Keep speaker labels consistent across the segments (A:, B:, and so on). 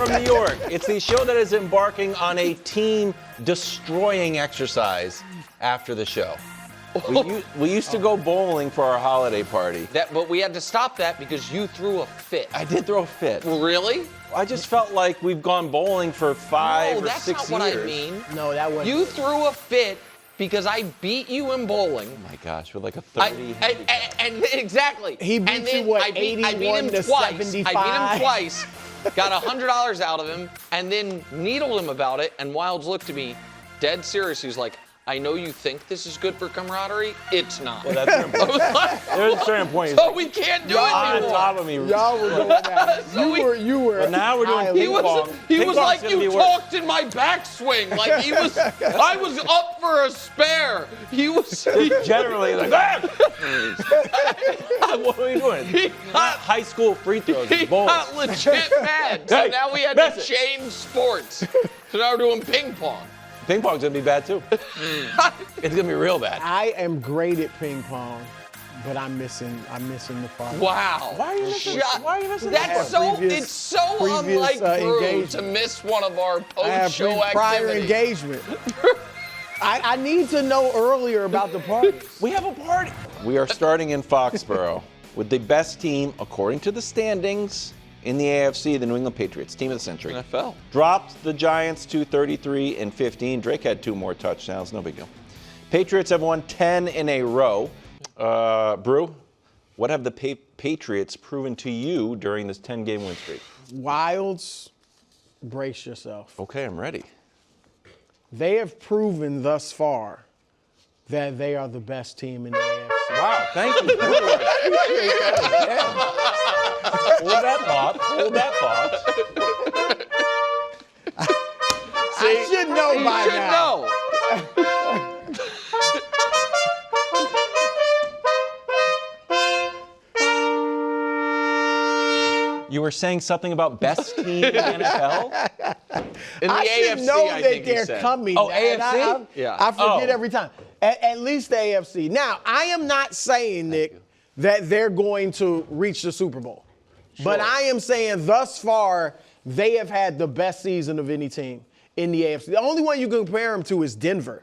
A: from New York. It's the show that is embarking on a team-destroying exercise after the show. We used to go bowling for our holiday party.
B: But we had to stop that because you threw a fit.
A: I did throw a fit.
B: Well, really?
A: I just felt like we've gone bowling for 5 or 6 years.
B: No, that's not what I mean.
C: No, that wasn't.
B: You threw a fit because I beat you in bowling.
A: Oh my gosh, we're like a 30.
B: And exactly.
C: He beat you, what, 81 to 75?
B: I beat him twice, got $100 out of him, and then needled him about it. And Wilds looked at me, dead serious. He was like, I know you think this is good for camaraderie. It's not.
A: Well, that's very important. There's a certain point.
B: So we can't do it anymore.
A: On top of me.
C: Y'all were going at it. You were.
A: But now we're doing
B: He
A: ping pong.
B: was like, you talked in my backswing. Like I was up for a spare. He was.
A: Generally, like, what are we doing? Not high school free throws.
B: He got legit mad. So now we had to change sports. So now we're doing ping pong.
A: Ping pong's gonna be bad too. It's gonna be real bad.
C: I am great at ping pong, but I'm missing the part.
B: Wow.
A: Why are you missing? Why are you missing
B: That's
A: that?
B: it's so unlike Drew to miss one of our post-show activities.
C: Prior engagement. I need to know earlier about the parties.
A: We have a party. We are starting in Foxborough with the best team, according to the standings, in the AFC, the New England Patriots, team of the century.
B: NFL.
A: Dropped the Giants to 33-15. Drake had 2 more touchdowns, no big deal. Patriots have won 10 in a row. Brew, what have the Patriots proven to you during this 10-game win streak?
C: Wilds, brace yourself.
A: Okay, I'm ready.
C: They have proven thus far that they are the best team in the AFC.
A: Wow, thank you. Hold that thought.
C: See, I should know by now.
A: You were saying something about best team in the NFL?
B: In the
C: I
B: AFC,
C: should know
B: I
C: that
B: think
C: they're coming.
A: Oh,
C: And
A: AFC?
C: I forget every time. At least the AFC. Now, I am not saying, Nick, that they're going to reach the Super Bowl. Sure. But I am saying thus far, they have had the best season of any team in the AFC. The only one you can compare them to is Denver.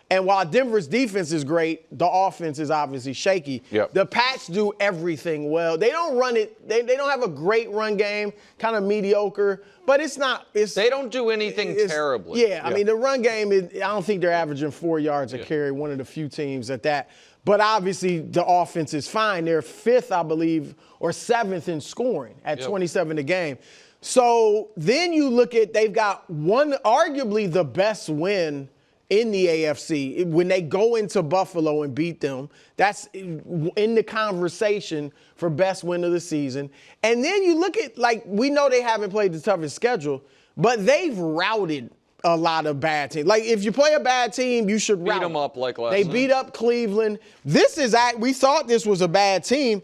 C: And while Denver's defense is great, the offense is obviously shaky.
A: Yep.
C: The Pats do everything well. They don't run it. They don't have a great run game, kind of mediocre. But it's not.
B: They don't do anything terribly.
C: Yeah, I mean, the run game, I don't think they're averaging 4 yards a carry, one of the few teams at that. But obviously, the offense is fine. They're 5th, I believe, or 7th in scoring at 27 a game. So then you look at, they've got arguably the best win in the AFC. When they go into Buffalo and beat them, that's in the conversation for best win of the season. And then you look at, we know they haven't played the toughest schedule, but they've routed a lot of bad teams. Like, if you play a bad team, you should rout
B: beat them up like last
C: They
B: night.
C: beat up Cleveland. We thought this was a bad team.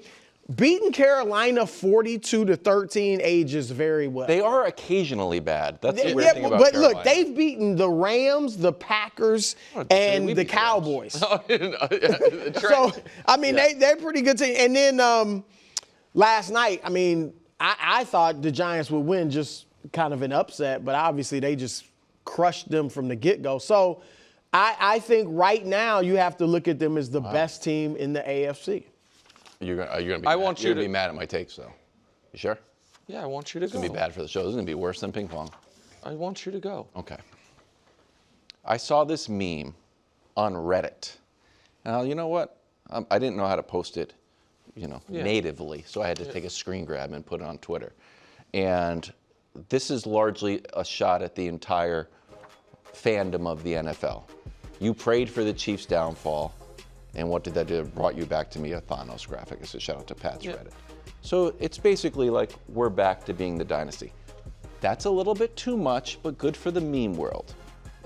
C: Beating Carolina 42-13 ages very well.
A: They are occasionally bad. That's the weird thing about Carolina.
C: But look, they've beaten the Rams, the Packers, and the Cowboys. So, I mean, they're a pretty good team. And then last night, I mean, I thought the Giants would win, just kind of an upset, but obviously they just crushed them from the get-go. So I think right now you have to look at them as the best team in the AFC.
A: You're gonna be mad at my takes, though. You sure?
B: Yeah, I want you to go.
A: It's gonna be bad for the show. This is gonna be worse than ping pong.
B: I want you to go.
A: Okay. I saw this meme on Reddit. Now, you know what? I didn't know how to post it, natively, so I had to take a screen grab and put it on Twitter. And this is largely a shot at the entire fandom of the NFL. You prayed for the Chiefs' downfall. And what did that do? It brought you back to me a Thanos graphic. It's a shout out to Pat's Reddit. So it's basically like we're back to being the dynasty. That's a little bit too much, but good for the meme world.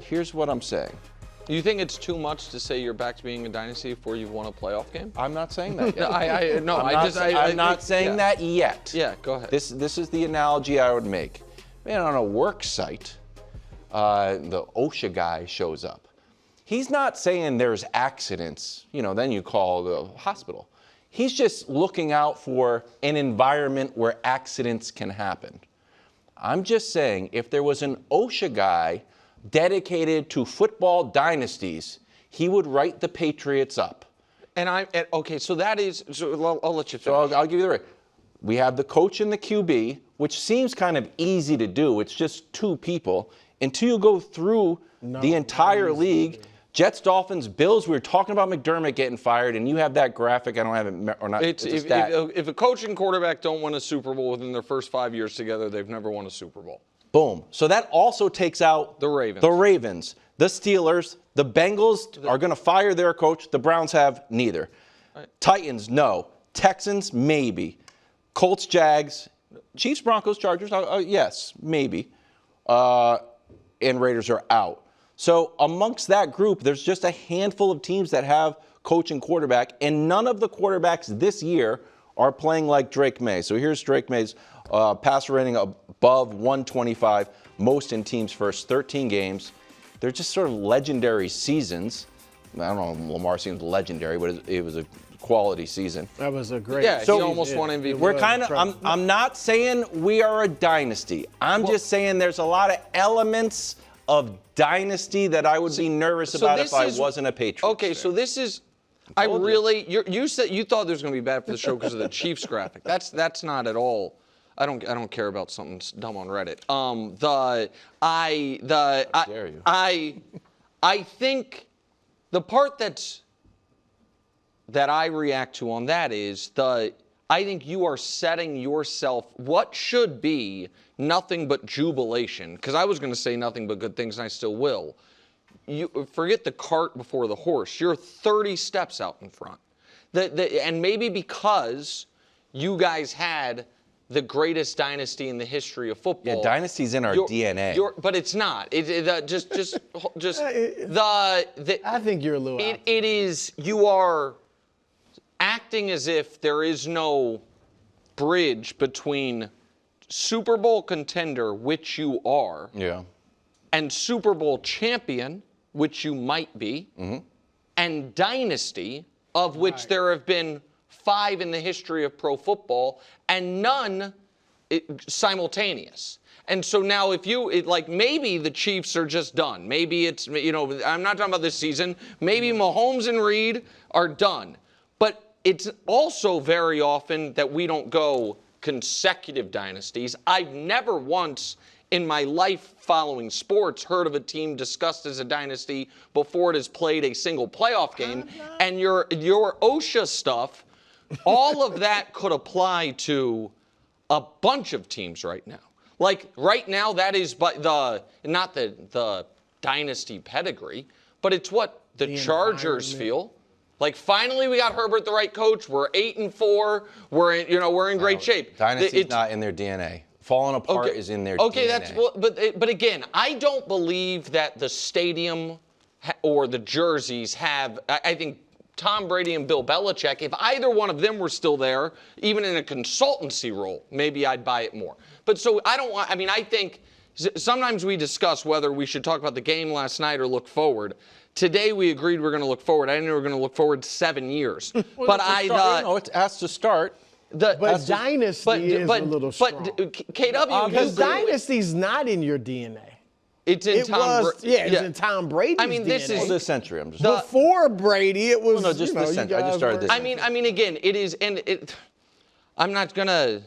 A: Here's what I'm saying.
B: You think it's too much to say you're back to being a dynasty before you've won a playoff game?
A: I'm not saying that yet.
B: I'm
A: not saying that yet.
B: Yeah, go ahead.
A: This is the analogy I would make. Man, on a work site, the OSHA guy shows up. He's not saying there's accidents, then you call the hospital. He's just looking out for an environment where accidents can happen. I'm just saying, if there was an OSHA guy dedicated to football dynasties, he would write the Patriots up.
B: Okay, so that is, so I'll let you finish.
A: So I'll give you the right. We have the coach and the QB, which seems kind of easy to do. It's just two people. Until you go through the entire league, Jets, Dolphins, Bills, we were talking about McDermott getting fired, and you have that graphic. I don't have it, or not.
B: If a coach and quarterback don't win a Super Bowl within their first 5 years together, they've never won a Super Bowl.
A: Boom. So that also takes out
B: the Ravens.
A: The Steelers, the Bengals are going to fire their coach. The Browns have neither. Right. Titans, no. Texans, maybe. Colts, Jags, Chiefs, Broncos, Chargers, yes, maybe. And Raiders are out. So amongst that group, there's just a handful of teams that have coach and quarterback, and none of the quarterbacks this year are playing like Drake May. So here's Drake May's passer rating above 125, most in teams' first 13 games. They're just sort of legendary seasons. I don't know if Lamar seems legendary, but it was a quality season.
C: That was a great.
B: Yeah, he almost won MVP.
A: We're kind of. I'm not saying we are a dynasty. I'm just saying there's a lot of elements of dynasty that I would be nervous about if I wasn't a Patriots
B: Okay,
A: fan.
B: so this is. You said you thought this was going to be bad for the show because of the Chiefs graphic. That's not at all. I don't care about something dumb on Reddit. I think the part that I react to on that is I think you are setting yourself what should be nothing but jubilation. Because I was going to say nothing but good things, and I still will. You forget the cart before the horse. You're 30 steps out in front. And maybe because you guys had the greatest dynasty in the history of football.
A: Yeah, dynasty's in our DNA.
B: But it's not. I
C: think you're a little.
B: It is. You are acting as if there is no bridge between Super Bowl contender, which you are, and Super Bowl champion, which you might be, and dynasty, of which there have been 5 in the history of pro football, and none simultaneous. And so now maybe the Chiefs are just done. Maybe it's, I'm not talking about this season. Maybe Mahomes and Reed are done. But it's also very often that we don't go consecutive dynasties. I've never once in my life following sports heard of a team discussed as a dynasty before it has played a single playoff game. And your OSHA stuff, all of that could apply to a bunch of teams right now. Like right now, that is not the dynasty pedigree, but it's what the Chargers feel. Like finally, we got Herbert, the right coach. We're 8-4. We're in great shape.
A: Dynasty's not in their DNA. Falling apart is in their DNA.
B: Okay, but again, I don't believe that the stadium or the jerseys have. I think Tom Brady and Bill Belichick, if either one of them were still there, even in a consultancy role, maybe I'd buy it more. But so I think sometimes we discuss whether we should talk about the game last night or look forward. Today we agreed we're going to look forward. I didn't know we were going to look forward 7 years. But
A: it has to start.
C: But dynasty is a little strong.
B: But KW,
C: because dynasty's not in your DNA.
B: It's in Tom Brady.
C: It's in Tom Brady's DNA.
B: This is
A: this century. I'm just
C: before Brady. It was
A: just this century. I just started this.
B: I mean, again, it is, and it. I'm gonna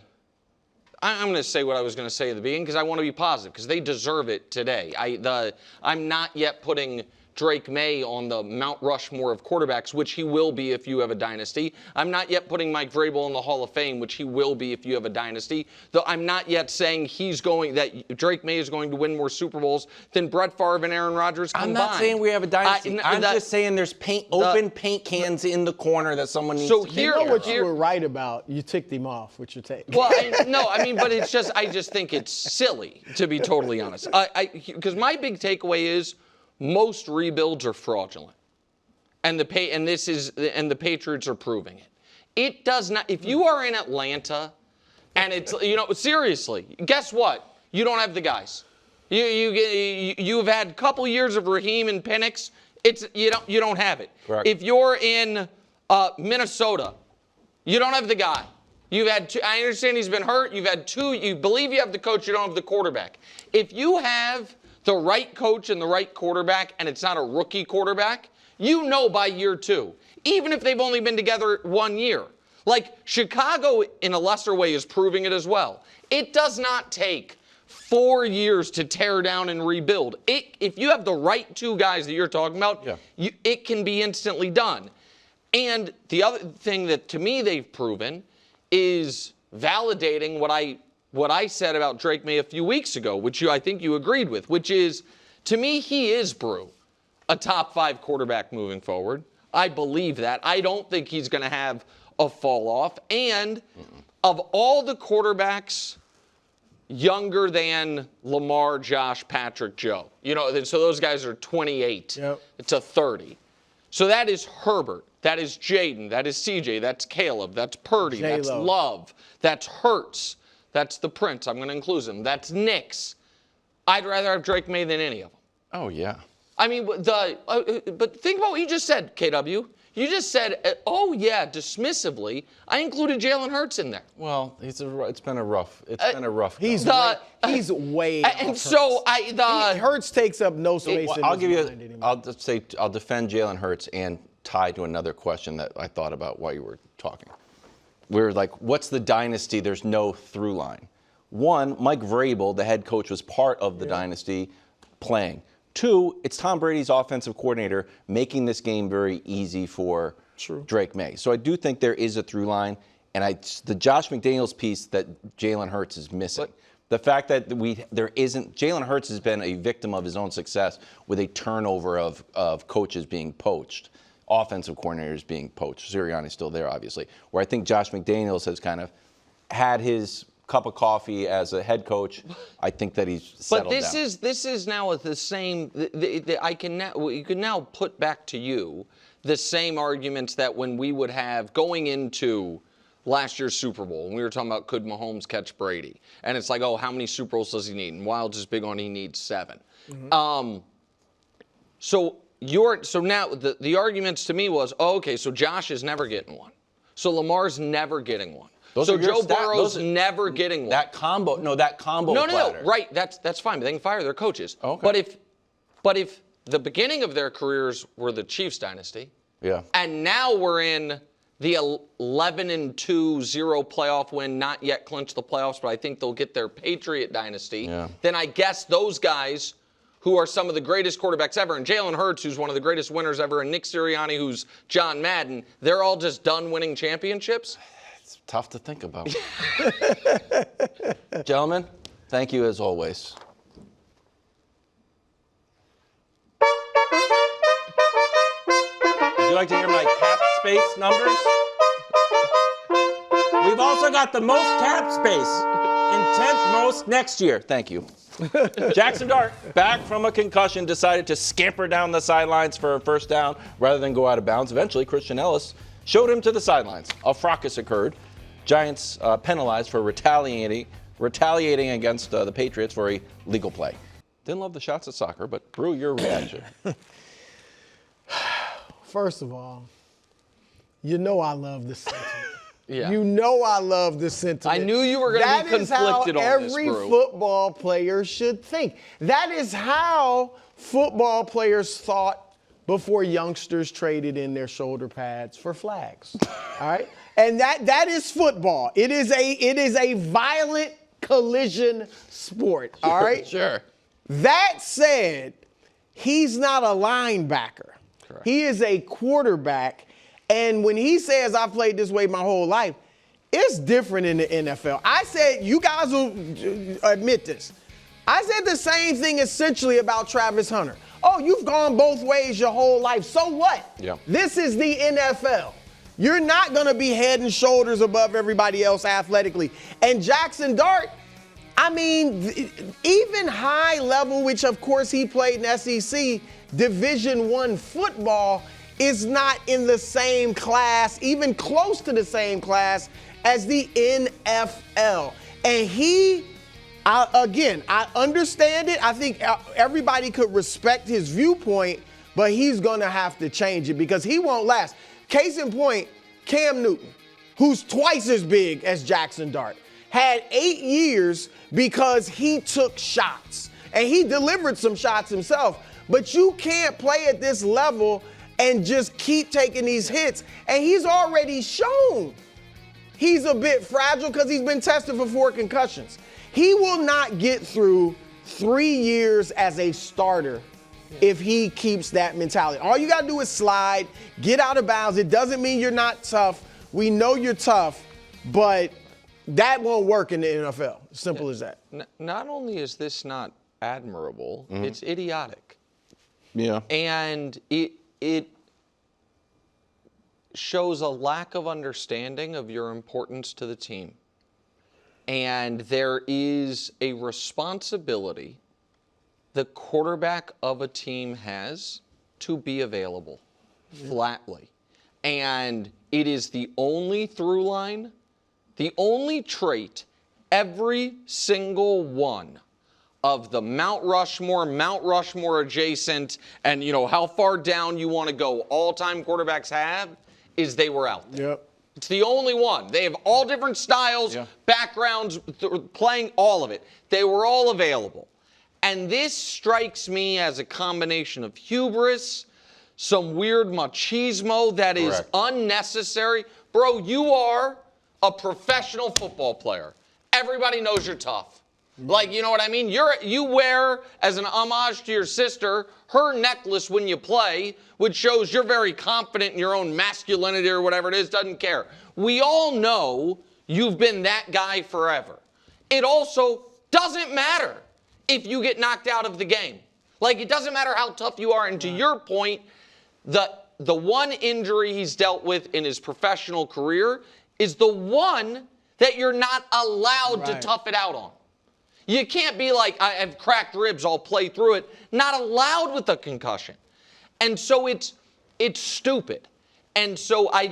B: say what I was gonna say at the beginning because I want to be positive because they deserve it today. I'm not yet putting Drake May on the Mount Rushmore of quarterbacks, which he will be if you have a dynasty. I'm not yet putting Mike Vrabel in the Hall of Fame, which he will be if you have a dynasty. Though I'm not yet saying that Drake May is going to win more Super Bowls than Brett Favre and Aaron Rodgers combined.
A: I'm not saying we have a dynasty. I'm just saying there's open paint cans in the corner that someone needs to take care of.
C: What you were right about, you ticked him off with your take.
B: Well, but it's just, I just think it's silly, to be totally honest. Because my big takeaway is, most rebuilds are fraudulent, and the Patriots are proving it. It does not. If you are in Atlanta, and it's seriously, guess what? You don't have the guys. You've had a couple years of Raheem and Penix. You don't have it.
A: Correct.
B: If you're in Minnesota, you don't have the guy. You've had two. I understand he's been hurt. You've had two. You believe you have the coach. You don't have the quarterback. If you have the right coach and the right quarterback, and it's not a rookie quarterback, you know by year 2, even if they've only been together 1 year. Like Chicago, in a lesser way, is proving it as well. It does not take 4 years to tear down and rebuild. If you have the right 2 guys that you're talking about, it can be instantly done. And the other thing that, to me, they've proven is validating what I said about Drake May a few weeks ago, which I think you agreed with, which is, to me, he is, Brew, a top 5 quarterback moving forward. I believe that. I don't think he's going to have a fall off. And of all the quarterbacks younger than Lamar, Josh, Patrick, Joe, so those guys are 28 to 30. So that is Herbert. That is Jaden. That is CJ. That's Caleb. That's Purdy.
C: J-Lo.
B: That's Love. That's Hurts. That's the Prince. I'm going to include him. That's Nix. I'd rather have Drake May than any of them.
A: Oh, yeah.
B: I mean, but think about what you just said, KW. You just said, dismissively, I included Jalen Hurts in there.
A: Well, it's been a rough
C: He's way
B: and
C: off
B: so
C: Hurts. Hurts takes up no space in
A: I'll
C: his
A: give you.
C: mind anymore.
A: I'll just say I'll defend Jalen Hurts and tie to another question that I thought about while you were talking. We're like, what's the dynasty? There's no through line. 1, Mike Vrabel, the head coach, was part of the dynasty playing. 2, it's Tom Brady's offensive coordinator making this game very easy for Drake May. So I do think there is a through line, and the Josh McDaniels piece that Jalen Hurts is missing. The fact that there isn't, Jalen Hurts has been a victim of his own success with a turnover of coaches being poached, offensive coordinators being poached. Sirianni's still there, obviously. Where I think Josh McDaniels has kind of had his cup of coffee as a head coach. I think that he's settled down.
B: But this is now the same. You can now put back to you the same arguments that when we would have going into last year's Super Bowl, and we were talking about could Mahomes catch Brady, and it's like, oh, how many Super Bowls does he need? And Wilds is big on he needs 7. So now the arguments to me was, okay, so Josh is never getting one, so Lamar's never getting one. So Joe Burrow's never getting one.
A: That combo platter.
B: Right, that's fine. But they can fire their coaches.
A: Okay.
B: But if the beginning of their careers were the Chiefs dynasty, and now we're in the 11-2, 0 playoff win, not yet clinched the playoffs, but I think they'll get their Patriot dynasty, then I guess those guys who are some of the greatest quarterbacks ever, and Jalen Hurts, who's one of the greatest winners ever, and Nick Sirianni, who's John Madden, they're all just done winning championships?
A: It's tough to think about. Gentlemen, thank you as always. Would you like to hear my cap space numbers? We've also got the most cap space and 10th most next year. Thank you. Jackson Dart, back from a concussion, decided to scamper down the sidelines for a first down rather than go out of bounds. Eventually, Christian Ellis showed him to the sidelines. A fracas occurred. Giants penalized for retaliating against the Patriots for a legal play. Didn't love the shots at soccer, but Brew, your reaction.
C: First of all, you know I love the sentiment.
B: Yeah.
C: You know I love the sentiment.
B: I knew you were going to be conflicted on this,
C: That is how every
B: Brew.
C: football player should think. That is how football players thought before youngsters traded in their shoulder pads for flags. All right? And that is football. It is a violent collision sport. All right?
A: Sure.
C: That said, he's not a linebacker.
A: Correct.
C: He is a quarterback. And when he says, I've played this way my whole life, it's different in the NFL. I said, you guys will admit this. I said the same thing essentially about Travis Hunter. Oh, you've gone both ways your whole life. So what?
A: Yeah.
C: This is the NFL. You're not going to be head and shoulders above everybody else athletically. And Jackson Dart, I mean, even high level, which of course he played in SEC, Division I football is not in the same class, even close to the same class as the NFL. And I understand it. I think everybody could respect his viewpoint, but he's going to have to change it because he won't last. Case in point, Cam Newton. who's twice as big as Jackson Dart, had 8 years because he took shots. And he delivered some shots himself. But you can't play at this level and just keep taking these hits. And he's already shown he's a bit fragile because he's been tested for 4 concussions. He will not get through 3 years as a starter if he keeps that mentality. All you got to do is slide, get out of bounds. It doesn't mean you're not tough. We know you're tough, but that won't work in the NFL. Simple as that.
B: Not only is this not admirable, it's idiotic.
A: Yeah.
B: And it shows a lack of understanding of your importance to the team. And there is a responsibility the quarterback of a team has to be available, flatly. And it is the only through line, the only trait, every single one of the Mount Rushmore adjacent, and how far down you want to go, all-time quarterbacks have, is they were out there.
C: Yep.
B: It's the only one. They have all different styles, backgrounds, playing all of it. They were all available. And this strikes me as a combination of hubris, some weird machismo that is unnecessary. Bro, you are a professional football player. Everybody knows you're tough. Like, you know what I mean? You wear, as an homage to your sister, her necklace when you play, which shows you're very confident in your own masculinity or whatever it is, doesn't care. We all know you've been that guy forever. It also doesn't matter if you get knocked out of the game. Like, it doesn't matter how tough you are. And to your point, the one injury he's dealt with in his professional career is the one that you're not allowed to tough it out on. You can't be like, I have cracked ribs, I'll play through it. Not allowed with a concussion. And so it's stupid. And so I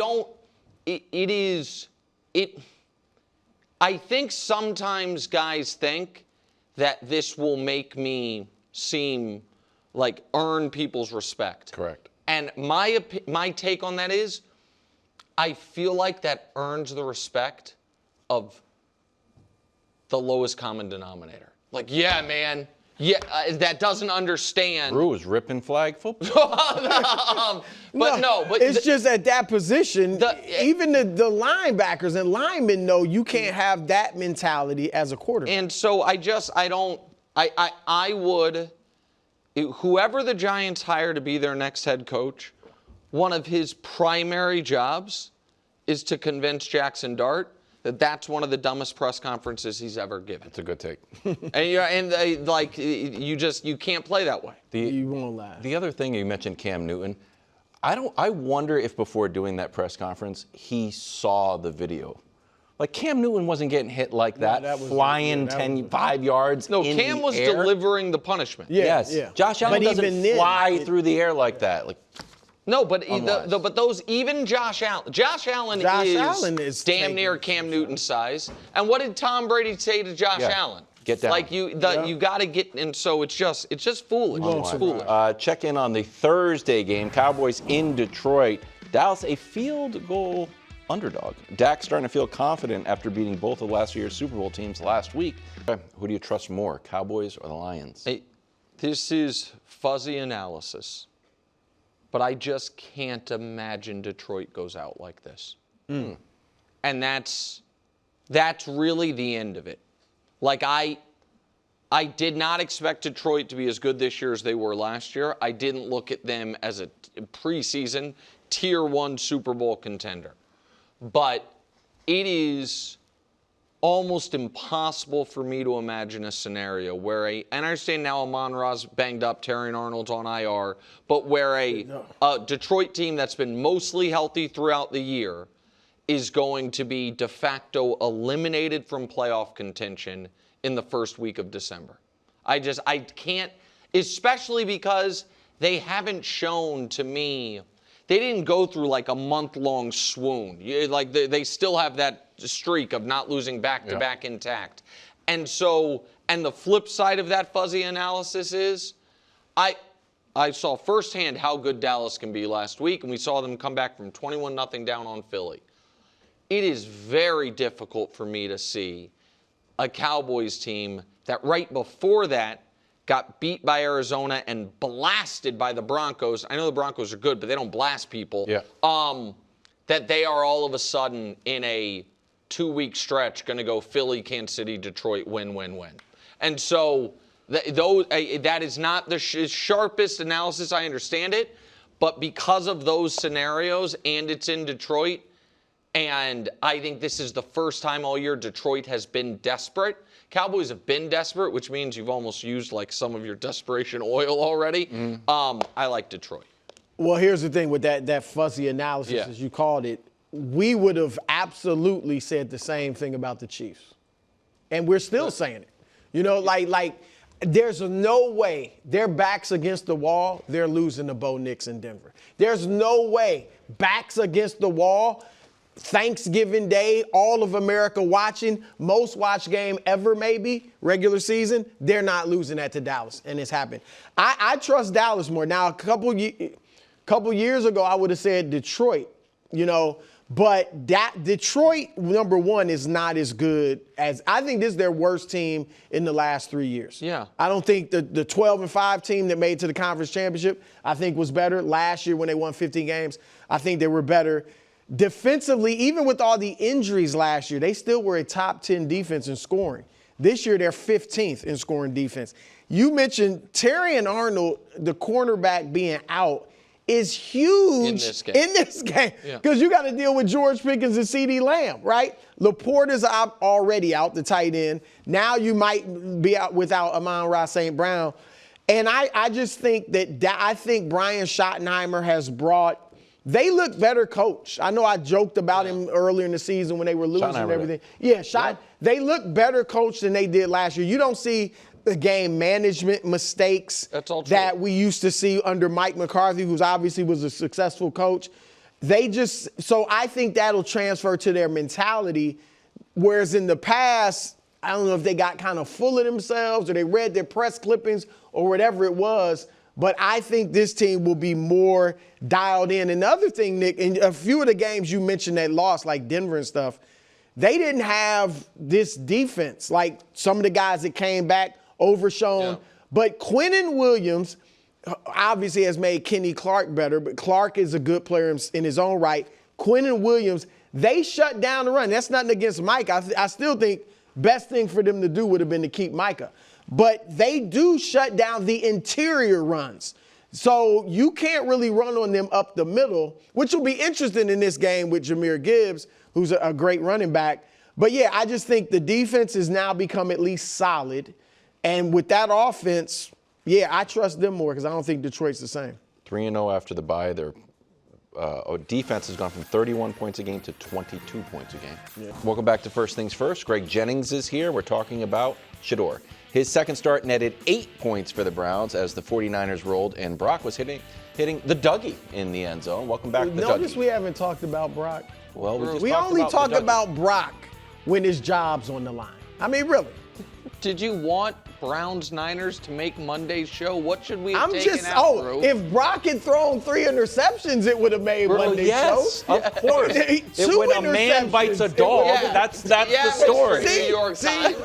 B: think sometimes guys think that this will make me seem like earn people's respect.
A: Correct.
B: And my take on that is, I feel like that earns the respect of the lowest common denominator. Like, yeah, man. Yeah, that doesn't understand.
A: Brew was ripping flag football.
B: But
C: it's just at that position, even the linebackers and linemen know you can't have that mentality as a quarterback.
B: And so I would, whoever the Giants hire to be their next head coach, one of his primary jobs is to convince Jackson Dart that that's one of the dumbest press conferences he's ever given.
A: It's a good take.
B: You can't play that way.
C: You won't laugh.
A: The other thing you mentioned, Cam Newton, I wonder if before doing that press conference, he saw the video. Like, Cam Newton wasn't getting hit like that, flying 5 yards
B: No,
A: in
B: Cam
A: the
B: was
A: air.
B: delivering the punishment.
A: Yes. Josh Allen doesn't fly through the air like that. Like,
B: no, but Josh Allen is damn near Cam Newton's size. And what did Tom Brady say to Josh Allen?
A: Get down.
B: Like you got to get, and so it's just foolish. It's foolish.
A: Check in on the Thursday game. Cowboys in Detroit. Dallas a field goal underdog. Dak starting to feel confident after beating both of last year's Super Bowl teams last week. Who do you trust more, Cowboys or the Lions?
B: Hey, this is fuzzy analysis, but I just can't imagine Detroit goes out like this. And that's really the end of it. Like, I did not expect Detroit to be as good this year as they were last year. I didn't look at them as a preseason Tier 1 Super Bowl contender. But it is almost impossible for me to imagine a scenario where and I understand now Amon-Ra's banged up, Terrion Arnold's on IR, but where a Detroit team that's been mostly healthy throughout the year is going to be de facto eliminated from playoff contention in the first week of December. I can't, especially because they haven't shown to me, they didn't go through like a month-long swoon. Like they still have that streak of not losing back-to-back intact. And so, and the flip side of that fuzzy analysis is, I saw firsthand how good Dallas can be last week, and we saw them come back from 21-0 down on Philly. it is very difficult for me to see a Cowboys team that right before that got beat by Arizona and blasted by the Broncos. I know the Broncos are good, but they don't blast people.
A: Yeah.
B: That they are all of a sudden in a 2-week stretch going to go Philly, Kansas City, Detroit, win. And so that is not the sharpest analysis. I understand it. But because of those scenarios, and it's in Detroit, and I think this is the first time all year Detroit has been desperate. Cowboys have been desperate, which means you've almost used like some of your desperation oil already. I like Detroit.
C: Well, here's the thing with that fuzzy analysis, as you called it. We would have absolutely said the same thing about the Chiefs. And we're still saying it. You know, like there's no way their backs against the wall, they're losing to Bo Nix in Denver. There's no way backs against the wall, Thanksgiving Day, all of America watching, most watched game ever maybe, regular season, they're not losing that to Dallas, and it's happened. I trust Dallas more. Now, a couple years ago, I would have said Detroit, you know, but that Detroit, number one, is not as good as – I think this is their worst team in the last 3 years.
B: Yeah.
C: I don't think the 12-5 team that made it to the conference championship, I think was better. Last year when they won 15 games, I think they were better. Defensively, even with all the injuries last year, they still were a top 10 defense in scoring. This year, they're 15th in scoring defense. You mentioned Terry and Arnold, the cornerback being out, is huge in this game. Because you got to deal with George Pickens and CeeDee Lamb, right? Laporta's already out, the tight end. Now you might be out without Amon-Ra St. Brown. And I just think I think Brian Schottenheimer has brought – they look better coached. I know I joked about him earlier in the season when they were losing and everything. They look better coached than they did last year. You don't see the game management mistakes that we used to see under Mike McCarthy, who's obviously was a successful coach. So I think that'll transfer to their mentality, whereas in the past, I don't know if they got kind of full of themselves or they read their press clippings or whatever it was, but I think this team will be more dialed in. And the other thing, Nick, in a few of the games you mentioned that lost, like Denver and stuff, they didn't have this defense, like some of the guys that came back, Overshown. But Quinnen Williams obviously has made Kenny Clark better, but Clark is a good player in his own right. Quinnen Williams, they shut down the run. That's nothing against Mike. I still think best thing for them to do would have been to keep Micah. But they do shut down the interior runs. So you can't really run on them up the middle, which will be interesting in this game with Jahmyr Gibbs, who's a great running back. But, yeah, I just think the defense has now become at least solid. And with that offense, yeah, I trust them more because I don't think Detroit's the same.
A: 3-0 after the bye. Their defense has gone from 31 points a game to 22 points a game. Welcome back to First Things First. Greg Jennings is here. We're talking about Shedeur. His second start netted 8 points for the Browns as the 49ers rolled, and Brock was hitting the Dougie in the end zone. Welcome back to the Dougie.
C: Notice we haven't talked about Brock.
A: Well,
C: we only talk about Brock when his job's on the line. I mean, really.
B: Did you want Browns-Niners to make Monday's show? What should we have taken out, Drew?
C: If Brock had thrown 3 interceptions, it would have made Monday's show.
A: Of course. When a man bites a dog, that's the story.
B: New York Times.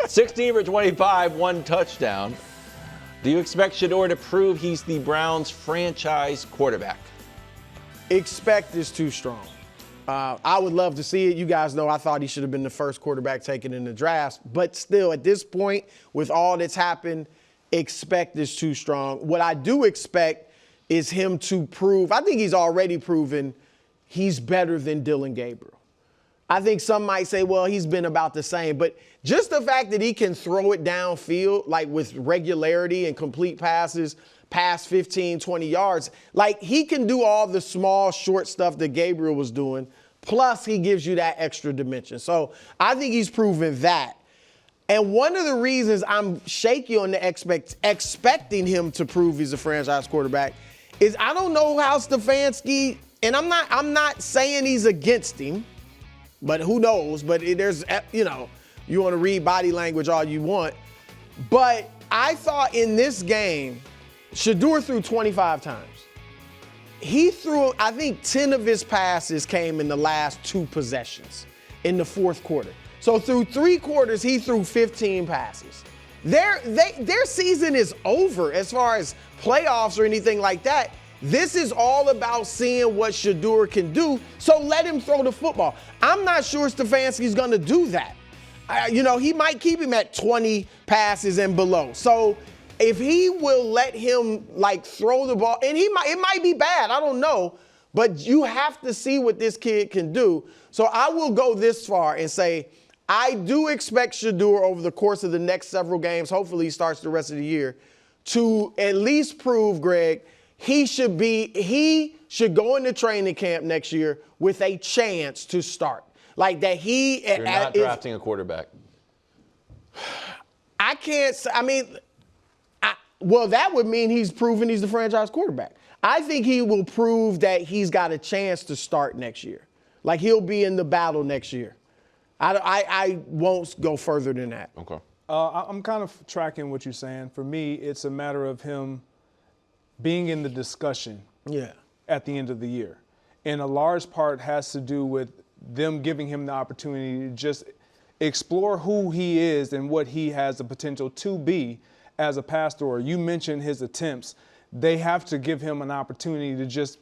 A: 16 for 25, 1 touchdown. Do you expect Shedeur to prove he's the Browns' franchise quarterback?
C: Expect is too strong. I would love to see it. You guys know I thought he should have been the first quarterback taken in the drafts. But still, at this point, with all that's happened, expect is too strong. What I do expect is him to prove, I think he's already proven he's better than Dylan Gabriel. I think some might say, well, he's been about the same. But just the fact that he can throw it downfield, like with regularity and complete passes, past 15, 20 yards. Like, he can do all the small, short stuff that Gabriel was doing, plus he gives you that extra dimension. So I think he's proven that. And one of the reasons I'm shaky on the expecting him to prove he's a franchise quarterback is I don't know how Stefanski, and I'm not saying he's against him, but who knows? But there's, you want to read body language all you want. But I thought in this game, Shedeur threw 25 times. he threw, I think 10 of his passes came in the last 2 possessions in the fourth quarter. So through 3 quarters, he threw 15 passes. Their season is over as far as playoffs or anything like that. This is all about seeing what Shedeur can do, so let him throw the football. I'm not sure Stefanski's going to do that. He might keep him at 20 passes and below. So if he will let him throw the ball, and it might be bad, I don't know, but you have to see what this kid can do. So I will go this far and say I do expect Shedeur over the course of the next several games, hopefully he starts the rest of the year, to at least prove, Greg, he should go into training camp next year with a chance to start. Like that he
A: You're not drafting a quarterback.
C: I can't – I mean well, that would mean he's proven he's the franchise quarterback. I think he will prove that he's got a chance to start next year. Like he'll be in the battle next year. I won't go further than that.
A: Okay.
D: I'm kind of tracking what you're saying. For me, it's a matter of him being in the discussion at the end of the year. And a large part has to do with them giving him the opportunity to just explore who he is and what he has the potential to be as a pastor. You mentioned his attempts. They have to give him an opportunity to just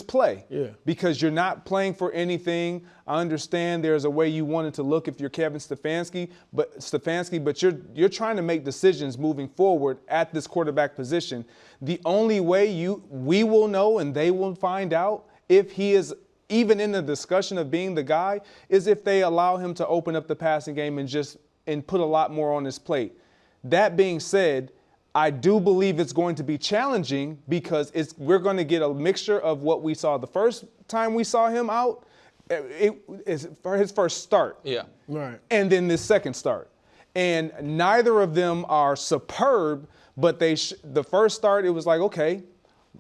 D: play. Yeah. Because you're not playing for anything. I understand there's a way you want it to look if you're Kevin Stefanski, but you're trying to make decisions moving forward at this quarterback position. The only way we will know and they will find out if he is even in the discussion of being the guy is if they allow him to open up the passing game and put a lot more on his plate. That being said, I do believe it's going to be challenging because we're going to get a mixture of what we saw the first time we saw him out. It is for his first start.
B: Yeah.
C: Right.
D: And then this second start. And neither of them are superb, but the first start, it was like, okay,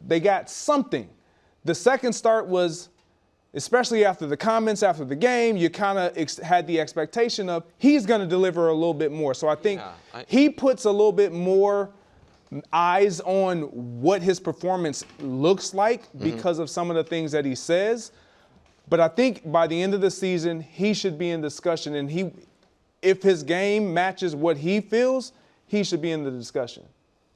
D: they got something. The second start was, especially after the comments after the game, you kind of had the expectation of he's going to deliver a little bit more. So I think he puts a little bit more eyes on what his performance looks like because of some of the things that he says. But I think by the end of the season, he should be in discussion. And if his game matches what he feels, he should be in the discussion.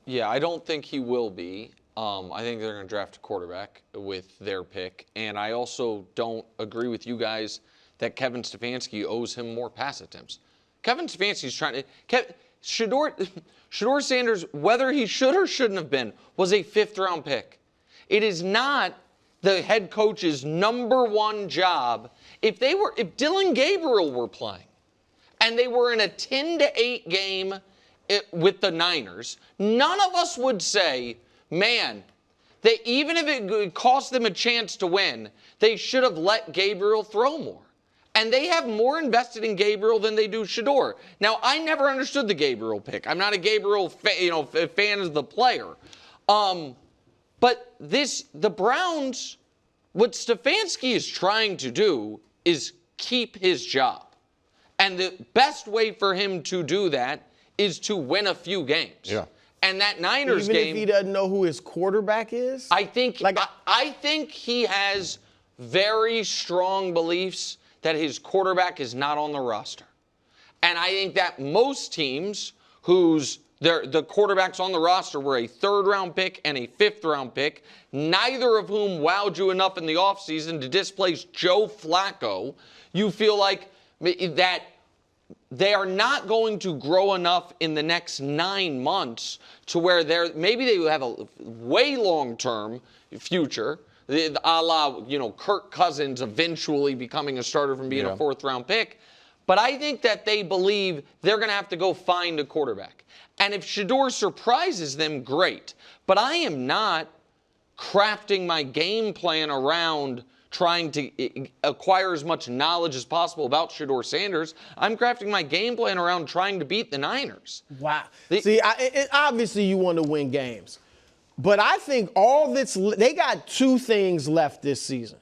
B: Yeah, I don't think he will be. I think they're going to draft a quarterback with their pick. And I also don't agree with you guys that Kevin Stefanski owes him more pass attempts. Kevin Stefanski's trying to – Shedeur Sanders, whether he should or shouldn't have been, was a 5th-round pick. It is not the head coach's number one job. If Dylan Gabriel were playing and they were in a 10-8 game with the Niners, none of us would say, man, even if it cost them a chance to win, they should have let Gabriel throw more. And they have more invested in Gabriel than they do Shedeur. Now, I never understood the Gabriel pick. I'm not a Gabriel fan of the player. But the Browns, what Stefanski is trying to do is keep his job. And the best way for him to do that is to win a few games. Yeah. And that Niners game,
C: even if he doesn't know who his quarterback is?
B: I think he has very strong beliefs that his quarterback is not on the roster. And I think that most teams the quarterbacks on the roster were a 3rd-round pick and a 5th-round pick, neither of whom wowed you enough in the offseason to displace Joe Flacco, you feel like that they are not going to grow enough in the next 9 months to where maybe they will have a way long-term future, a la, Kirk Cousins eventually becoming a starter from being a 4th-round pick. But I think that they believe they're going to have to go find a quarterback. And if Shedeur surprises them, great. But I am not crafting my game plan around trying to acquire as much knowledge as possible about Shedeur Sanders. I'm crafting my game plan around trying to beat the Niners.
C: Wow. Obviously you want to win games. But I think they got 2 things left this season.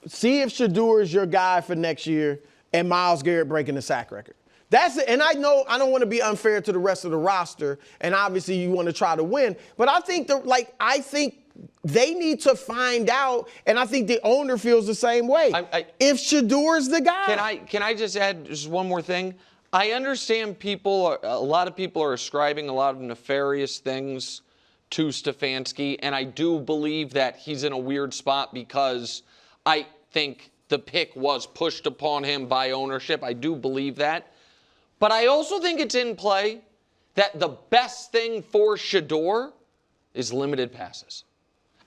C: See if Shedeur is your guy for next year and Myles Garrett breaking the sack record. That's it. And I know I don't want to be unfair to the rest of the roster, and obviously you want to try to win. But I think they need to find out, and I think the owner feels the same way. If Shedeur's the guy.
B: Can I just add just one more thing? I understand a lot of people are ascribing a lot of nefarious things to Stefanski, and I do believe that he's in a weird spot because I think the pick was pushed upon him by ownership. I do believe that. But I also think it's in play that the best thing for Shedeur is limited passes.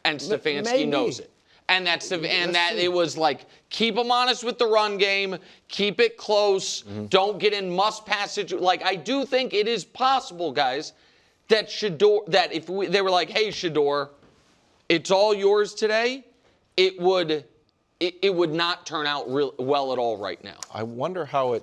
B: And Stefanski knows it. And that it was like, keep them honest with the run game, keep it close, don't get in must-pass situations. Like, I do think it is possible, guys, that Shedeur, that if they were like, hey, Shedeur, it's all yours today, it would not turn out well at all right now.
A: I wonder how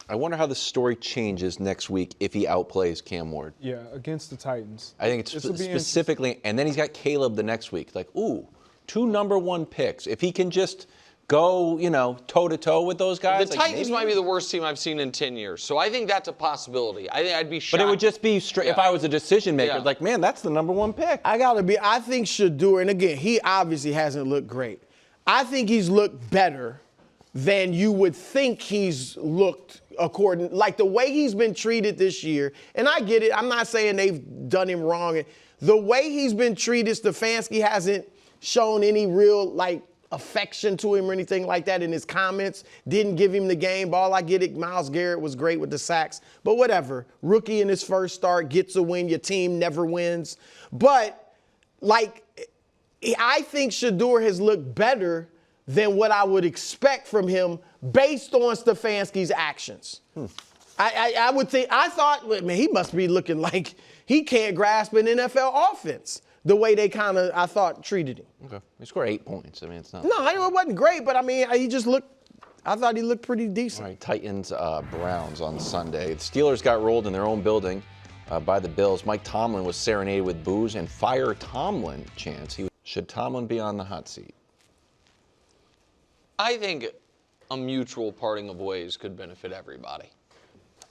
A: the story changes next week if he outplays Cam Ward.
D: Yeah, against the Titans.
A: I think it's specifically, and then he's got Caleb the next week. Like, ooh, 2 number-1 picks. If he can just go, toe-to-toe with those guys.
B: The Titans might be the worst team I've seen in 10 years. So I think that's a possibility. I think I'd be shocked.
A: But it would just be straight. If I was a decision maker, like, man, that's the #1 pick.
C: I think Shedeur, and again, he obviously hasn't looked great. I think he's looked better than you would think he's looked like the way he's been treated this year. And I get it. I'm not saying they've done him wrong. The way he's been treated, Stefanski hasn't shown any real, affection to him or anything like that in his comments. Didn't give him the game ball. I get it. Myles Garrett was great with the sacks. But whatever. Rookie in his first start gets a win. Your team never wins. But, I think Shedeur has looked better than what I would expect from him based on Stefanski's actions. I thought, man, he must be looking like he can't grasp an NFL offense the way they I thought, treated him.
A: Okay. He scored 8 points. I mean, it's not.
C: No, it wasn't great, but I mean, I thought he looked pretty decent.
A: All right, Titans, Browns on Sunday. The Steelers got rolled in their own building by the Bills. Mike Tomlin was serenaded with boos and fire Tomlin chants. Should Tomlin be on the hot seat?
B: I think a mutual parting of ways could benefit everybody.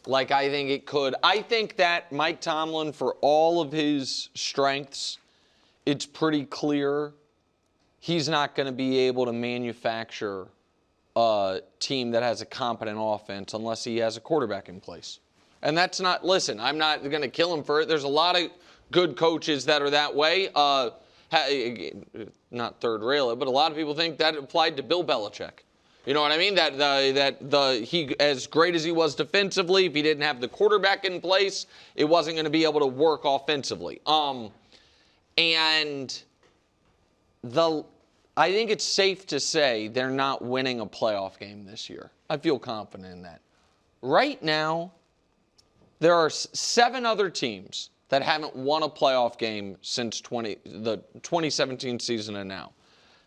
B: I think it could. I think that Mike Tomlin, for all of his strengths, it's pretty clear he's not going to be able to manufacture a team that has a competent offense unless he has a quarterback in place. And that's not, listen, I'm not going to kill him for it. There's a lot of good coaches that are that way. Not third rail it, but a lot of people think that applied to Bill Belichick. You know what I mean? He, as great as he was defensively, if he didn't have the quarterback in place, it wasn't going to be able to work offensively. I think it's safe to say they're not winning a playoff game this year. I feel confident in that. Right now, there are 7 other teams that haven't won a playoff game since the 2017 season and now.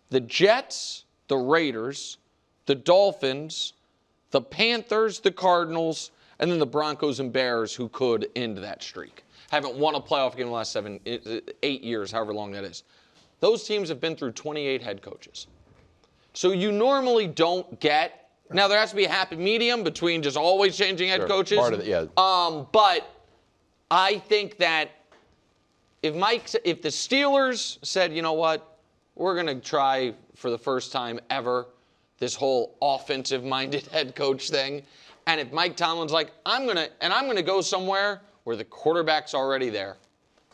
B: The Jets, the Raiders, the Dolphins, the Panthers, the Cardinals, and then the Broncos and Bears, who could end that streak. Haven't won a playoff game in the last 8 years, however long that is. Those teams have been through 28 head coaches. So you normally don't get, now there has to be a happy medium between just always changing head coaches.
A: Part of it, yeah.
B: But I think that if the Steelers said, you know what, we're going to try for the first time ever this whole offensive-minded head coach thing, and if Mike Tomlin's like, I'm going to go somewhere where the quarterback's already there,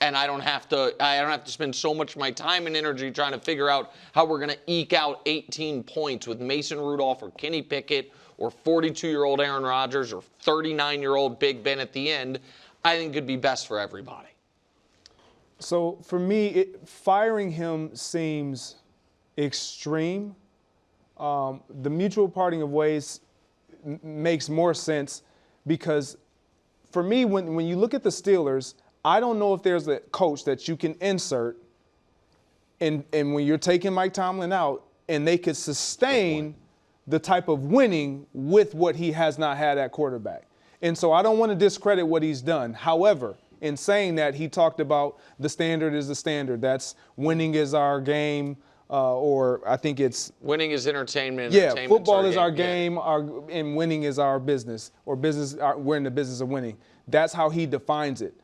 B: and I don't have to spend so much of my time and energy trying to figure out how we're going to eke out 18 points with Mason Rudolph or Kenny Pickett or 42-year-old Aaron Rodgers or 39-year-old Big Ben at the end, I think could be best for everybody.
D: So for me, firing him seems extreme. The mutual parting of ways makes more sense because for me, when you look at the Steelers, I don't know if there's a coach that you can insert and when you're taking Mike Tomlin out and they could sustain the type of winning with what he has not had at quarterback. And so I don't want to discredit what he's done. However, in saying that, he talked about the standard is the standard. That's winning is our game, or I think it's
B: winning is entertainment.
D: Yeah, football is our game, and winning is our business, or we're in the business of winning. That's how he defines it.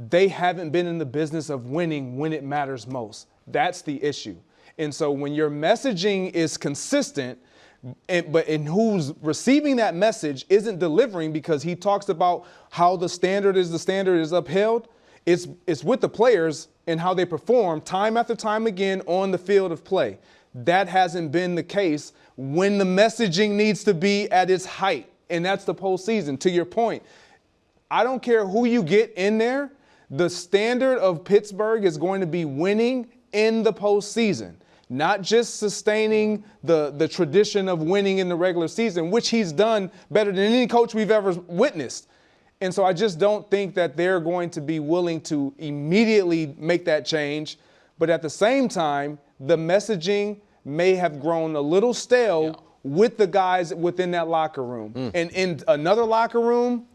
D: They haven't been in the business of winning when it matters most. That's the issue. And so when your messaging is consistent, but who's receiving that message isn't delivering, because he talks about how the standard is upheld, it's with the players and how they perform time after time again on the field of play. That hasn't been the case when the messaging needs to be at its height, and that's the postseason. To your point, I don't care who you get in there, the standard of Pittsburgh is going to be winning in the postseason, not just sustaining the tradition of winning in the regular season, which he's done better than any coach we've ever witnessed. And so I just don't think that they're going to be willing to immediately make that change. But at the same time, the messaging may have grown a little stale with the guys within that locker room. And in another locker room,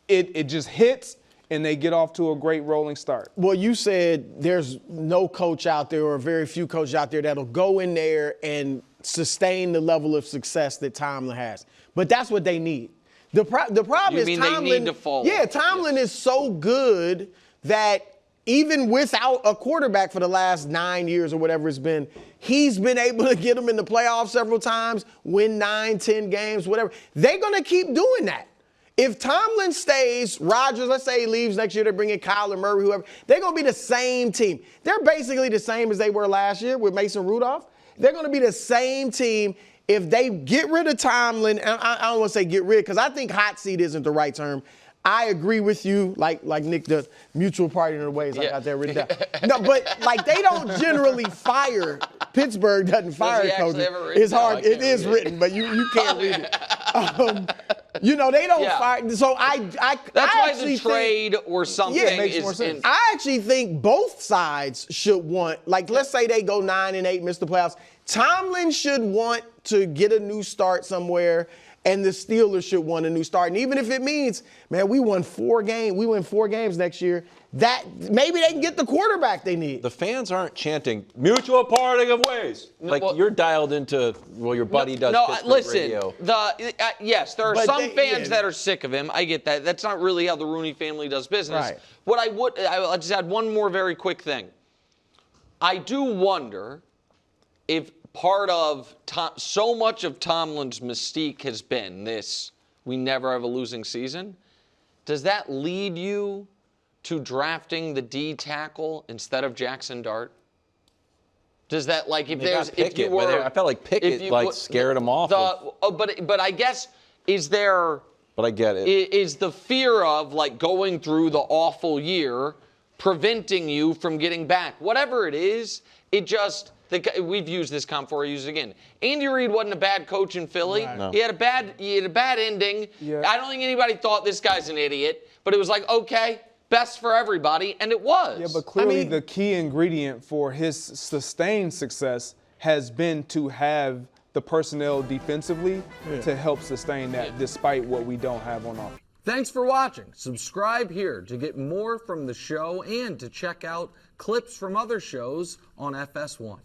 D: it just hits, and they get off to a great rolling start.
C: Well, you said there's no coach out there, or very few coaches out there, that'll go in there and sustain the level of success that Tomlin has. But that's what they need. The problem is Tomlin.
B: They need to follow.
C: Yeah, Tomlin is so good that even without a quarterback for the last 9 years or whatever it's been, he's been able to get them in the playoffs several times, win 9, 10 games, whatever. They're going to keep doing that. If Tomlin stays, Rodgers, let's say he leaves next year, they bring in Kyler Murray, whoever, they're going to be the same team. They're basically the same as they were last year with Mason Rudolph. They're going to be the same team. If they get rid of Tomlin, and I don't want to say get rid, because I think hot seat isn't the right term. I agree with you, like Nick, the mutual party in the ways I got that written down. No, but like they don't generally fire. Pittsburgh doesn't fire coaches. It's hard. It is written, but you can't read it. They don't fire. So
B: that's why the trade or something
C: makes more sense. I actually think both sides should want, like, let's say they go 9-8, miss the playoffs. Tomlin should want to get a new start somewhere, and the Steelers should want a new start. And even if it means, man, we win 4 games next year, that maybe they can get the quarterback they need.
A: The fans aren't chanting mutual parting of ways. You're dialed into, your buddy does Pittsburgh radio.
B: Yes, there are some fans that are sick of him. I get that. That's not really how the Rooney family does business. Right. I'll just add one more very quick thing. I do wonder if part of so much of Tomlin's mystique has been this, we never have a losing season. Does that lead you to drafting the D tackle instead of Jackson Dart? Does that,
A: I felt like Pickett scared him off.
B: But I guess,
A: But I get it.
B: Is the fear of going through the awful year preventing you from getting back? Whatever it is, we've used this comp before, I use it again. Andy Reid wasn't a bad coach in Philly. Right. No. He had a bad ending. Yeah. I don't think anybody thought this guy's an idiot, but it was okay, best for everybody, and it was.
D: Yeah, but clearly the key ingredient for his sustained success has been to have the personnel defensively to help sustain that, despite what we don't have on offense.
E: Thanks for watching. Subscribe here to get more from the show and to check out clips from other shows on FS1.